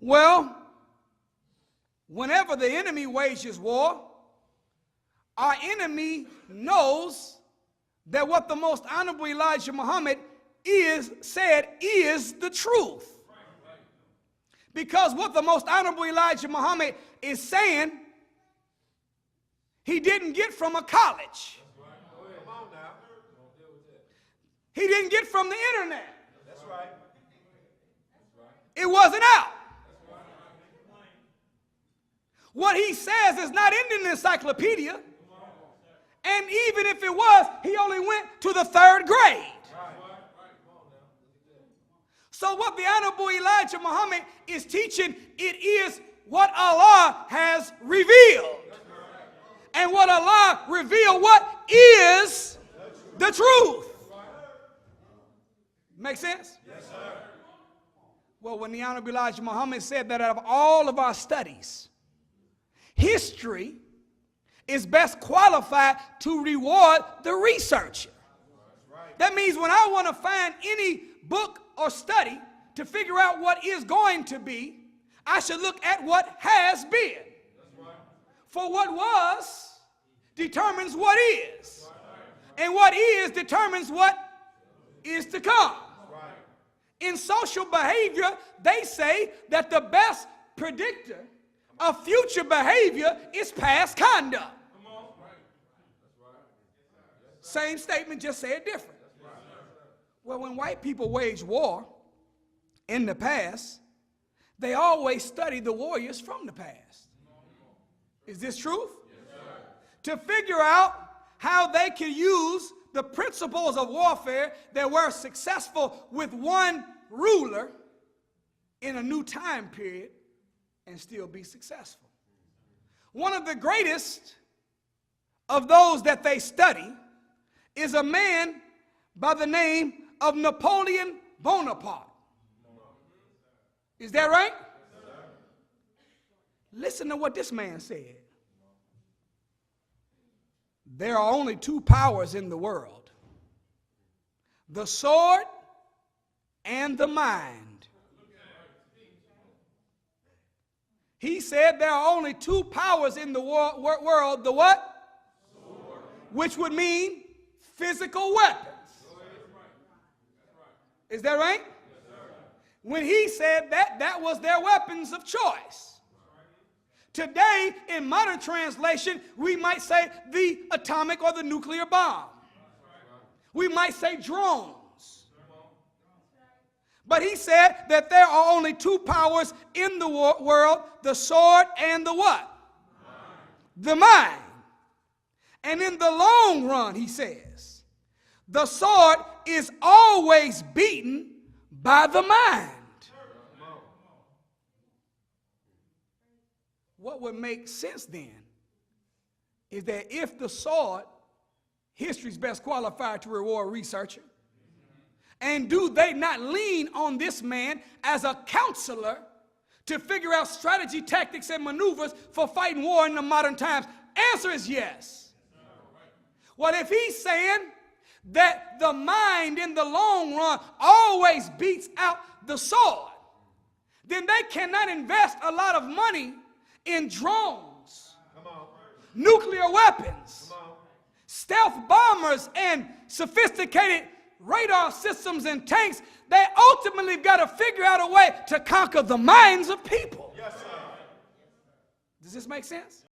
Well, whenever the enemy wages war, our enemy knows that what the most honorable Elijah Muhammad said is the truth. Because what the most honorable Elijah Muhammad is saying, he didn't get from a college. He didn't get from the internet. It wasn't out. What he says is not in the encyclopedia. And even if it was, he only went to the 3rd grade. So what the Honorable Elijah Muhammad is teaching, it is what Allah has revealed. And what Allah revealed, what is the truth. Make sense? Yes, sir. Well, when the Honorable Elijah Muhammad said that out of all of our studies, history is best qualified to reward the researcher. That means when I want to find any book or study to figure out what is going to be, I should look at what has been. For what was determines what is. And what is determines what is to come. In social behavior, they say that the best predictor of future behavior is past conduct. Same statement, just say it different. Well, when white people wage war in the past, they always study the warriors from the past. Is this truth? To figure out how they can use the principles of warfare that were successful with one ruler in a new time period and still be successful. One of the greatest of those that they study is a man by the name of Napoleon Bonaparte. Is that right? Listen to what this man said. There are only 2 powers in the world: the sword and the mind. He said there are only 2 powers in the world, the what? Sword. Which would mean physical weapons. Is that right? When he said that, that was their weapons of choice. Today, in modern translation, we might say the atomic or the nuclear bomb. We might say drones. But he said that there are only 2 powers in the world, the sword and the what? The mind. And in the long run, he says, the sword is always beaten by the mind. What would make sense then is that if the sword, history's best qualified to reward a researcher, and do they not lean on this man as a counselor to figure out strategy, tactics, and maneuvers for fighting war in the modern times? Answer is yes. Well, if he's saying that the mind in the long run always beats out the sword, then they cannot invest a lot of money in drones, nuclear weapons, stealth bombers, and sophisticated radar systems and tanks. They ultimately got to figure out a way to conquer the minds of people. Yes, sir. Does this make sense?